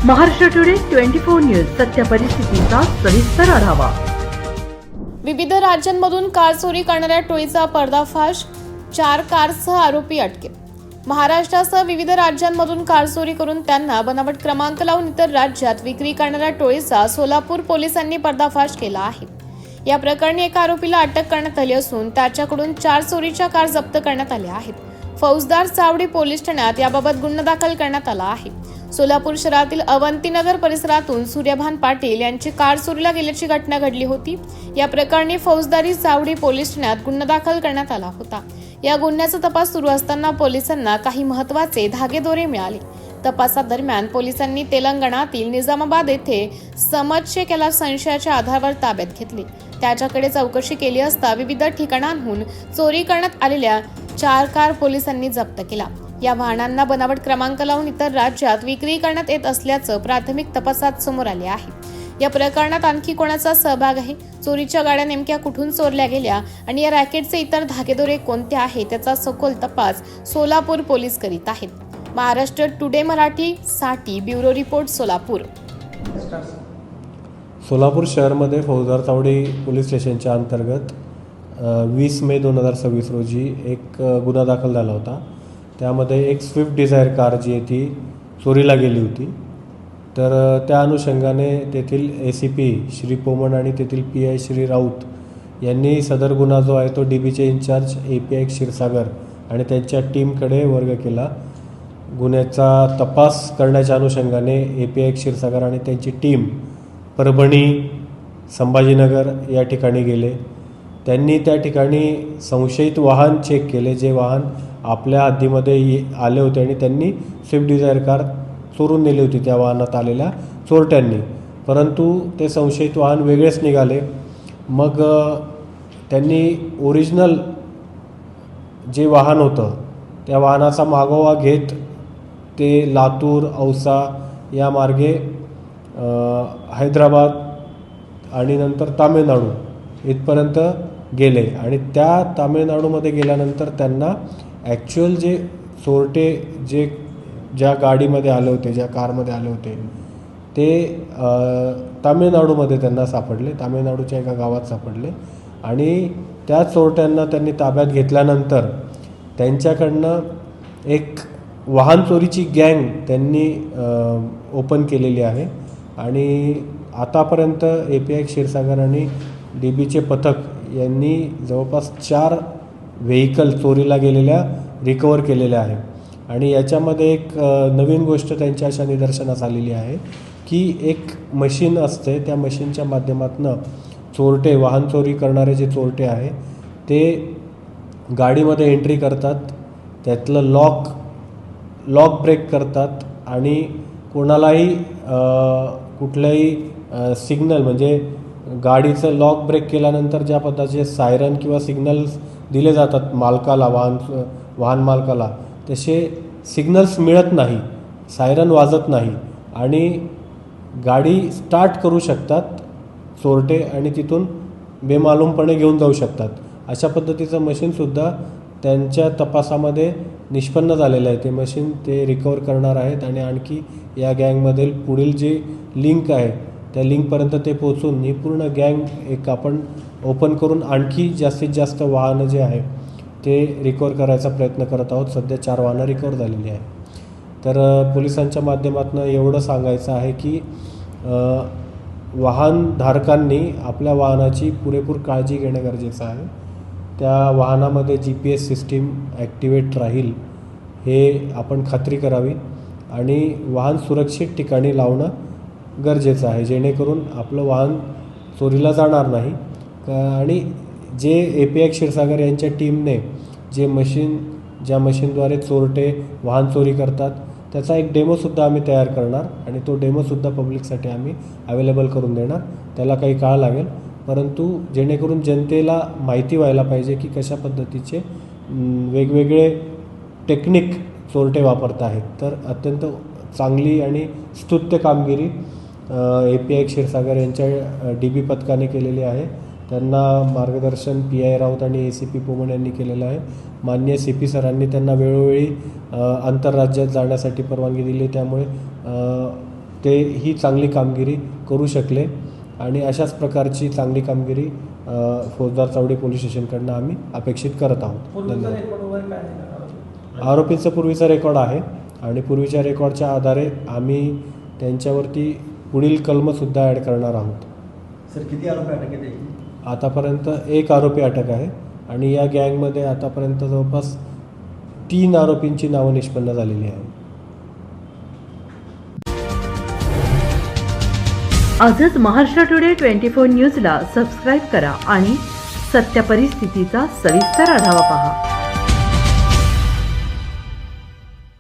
Maharashtra today 24 news सत्य परिस्थितीचा सविस्तर आढावा। विविध राज्यांमधून कार चोरी करणाऱ्या टोळीचा पर्दाफाश, 4 कारसह आरोपी अटकेत। महाराष्ट्रासह विविध राज्यांमधून कार चोरी करून त्यांना बनावट क्रमांक लावून इतर राज्यात विक्री करणाऱ्या टोळीचा सोलापूर पोलिसांनी पर्दाफाश केला आहे। या प्रकरणी एका आरोपीला अटक करण्यात आली असून त्याच्याकडून 4 चोरीच्या कार जप्त करण्यात आल्या आहेत। फौजदार चावडी पोलीस ठाण्यात याबाबत गुन्हा दाखल करण्यात आला आहे। सोलापूर शहरातील अवंतीनगर परिसरातून सूर्यभान पाटील यांची कार चोरीला गेल्याची घटना घडली होती। या प्रकरणी फौजदारी चावडी पोलीस ठाण्यात गुन्हा दाखल करण्यात आला होता। या गुन्ह्याचा तपास सुरू असताना पोलिसांना काही महत्त्वाचे धागेदोरे मिळाले। तपासादरम्यान पोलिसांनी तेलंगणातील निजामाबाद येथे समद शेख याला संशयाच्या आधारावर ताब्यात घेतले। त्याच्याकडे चौकशी केली असता विविध ठिकाणांहून चोरी करण्यात आलेल्या 4 कार पोलिसांनी जप्त केला। या वाहनांना बनावट क्रमांक लावून इतर राज्यात विक्री करण्यात येत असल्याचं प्राथमिक तपासात समोर आले आहे। या प्रकरणात आणखी कोणाचा सहभाग आहे, चोरीच्या गाड्या नेमक्या कुठून चोरल्या गेल्या आणि या रॅकेटचे इतर धागेदोरे कोणते आहेत त्याचा सखोल तपास सोलापूर पोलीस करीत आहेत। महाराष्ट्र टुडे मराठी साठी ब्युरो रिपोर्ट सोलापूर। सोलापूर शहरामध्ये फौजदार चावडी पोलीस स्टेशनच्या अंतर्गत 20 मे 2026 रोजी एक गुन्हा दाखल झाला होता। त्यामध्ये एक स्विफ्ट डिझायर कार जी आहे ती चोरीला गेली होती। तर त्या अनुषंगाने तेथील ACP श्री पोमण आणि तेथील PI श्री राऊत यांनी सदर गुन्हा जो आहे तो DBचे इन्चार्ज API क्षीरसागर आणि त्यांच्या टीमकडे वर्ग केला। गुन्ह्याचा तपास करण्याच्या अनुषंगाने API क्षीरसागर आणि त्यांची टीम परभणी, संभाजीनगर या ठिकाणी गेले। त्यांनी त्या ठिकाणी संशयित वाहन चेक केले, जे वाहन आपल्या हद्दीमध्ये आले होते आणि त्यांनी स्विफ्ट डिझायर कार चोरून नेली होती त्या वाहनात आलेल्या चोरट्यांनी। परंतु ते संशयित वाहन वेगळेच निघाले। मग त्यांनी ओरिजिनल जे वाहन होतं त्या वाहनाचा मागोवा घेत ते लातूर, औसा या मार्गे हैदराबाद आणि नंतर तामिळनाडू इथपर्यंत गेले आणि त्या तामिळनाडूमध्ये गेल्यानंतर त्यांना ॲक्च्युअल जे चोरटे ज्या गाडीमध्ये आले होते, ज्या कारमध्ये आले होते ते तामिळनाडूमध्ये त्यांना सापडले, तामिळनाडूच्या एका गावात सापडले आणि त्या चोरट्यांना त्यांनी ताब्यात घेतल्यानंतर त्यांच्याकडनं एक वाहन चोरीची गँग त्यांनी ओपन केलेली आहे आणि आतापर्यंत API क्षीरसागर आणि DBचे पथक यांनी जवळपास 4 व्हेकल चोरीला गेलेल्या रिकवर केलेल्या आहे। आणि याच्यामध्ये एक नवीन गोष्ट त्यांच्या अशा निदर्शनास आलेली आहे की एक मशीन असते, त्या मशीनच्या माध्यमातून चोरटे, वाहन चोरी करणारे जे चोरटे आहे ते गाडीमध्ये एंट्री करतात, त्यातलं लॉक ब्रेक करतात आणि कोणालाही कुठल्याही सिग्नल म्हणजे गाडीचं लॉक ब्रेक केल्यानंतर ज्या पद्धतीचे सायरन किंवा सिग्नल्स दिले जातात मालकाला, वाहन मालकाला, तसे सिग्नल्स मिळत नाही, सायरन वाजत नाही आणि गाडी स्टार्ट करू शकतात चोरटे आणि तिथून बेमालूमपणे घेऊन जाऊ शकतात। अशा पद्धतीचं मशीनसुद्धा त्यांच्या तपासामध्ये निष्पन्न झालेलं आहे। ते मशीन ते रिकवर करणार आहेत आणि आणखी या गँगमधील पुढील जी लिंक आहे त्या लिंकपर्यंत ते पोहोचून ही पूर्ण गँग एक आपण ओपन करून आणखी जास्तीत जास्त वाहनं जे आहे ते रिकवर करायचा प्रयत्न करत आहोत। सध्या 4 वाहनं रिकवर झालेली आहे। तर पोलिसांच्या माध्यमातून एवढं सांगायचं आहे की वाहनधारकांनी आपल्या वाहनाची पुरेपूर काळजी घेणं गरजेचं आहे। त्या वाहनामध्ये GPS सिस्टीम ॲक्टिवेट राहील हे आपण खात्री करावी आणि वाहन सुरक्षित ठिकाणी लावणं गरजेचं आहे, जेणेकरून आपलं वाहन चोरीला जाणार नाही। आणि जे API क्षीरसागर यांच्या टीमने ज्या मशीनद्वारे चोरटे वाहन चोरी करतात त्याचा एक डेमोसुद्धा आम्ही तयार करणार आणि तो डेमोसुद्धा पब्लिकसाठी आम्ही अवेलेबल करून देणार। त्याला काही काळ लागेल, परंतु जेणेकरून जनतेला माहिती व्हायला पाहिजे की कशा पद्धतीचे वेगवेगळे टेक्निक चोरटे वापरत आहेत। तर अत्यंत चांगली आणि स्तुत्य कामगिरी API क्षीरसागर यांच्या DB पथकाने केलेली आहे। त्यांना मार्गदर्शन PI राऊत आणि ACP पोमण यांनी केलेलं आहे। माननीय CP सरांनी त्यांना वेळोवेळी आंतरराज्यात जाण्यासाठी परवानगी दिली, त्यामुळे ते ही चांगली कामगिरी करू शकले आणि अशाच प्रकारची चांगली कामगिरी फौजदार चावडी पोलीस स्टेशनकडनं आम्ही अपेक्षित करत आहोत. धन्यवाद. आरोपींचा पूर्वीचा रेकॉर्ड आहे आणि पूर्वीच्या रेकॉर्डच्या आधारे आम्ही त्यांच्यावरती पुढील कलमसुद्धा ॲड करणार आहोत. सर किती आरोपी अटक केले? आतापर्यंत 1 आरोपी अटक आहे आणि या गँगमध्ये आतापर्यंत जवळपास 3 आरोपींची नावं निष्पन्न झालेली आहेत. आजच महाराष्ट्र टुडे 24 न्यूजला सबस्क्राईब करा आणि सत्य परिस्थितीचा सविस्तर आढावा पहा.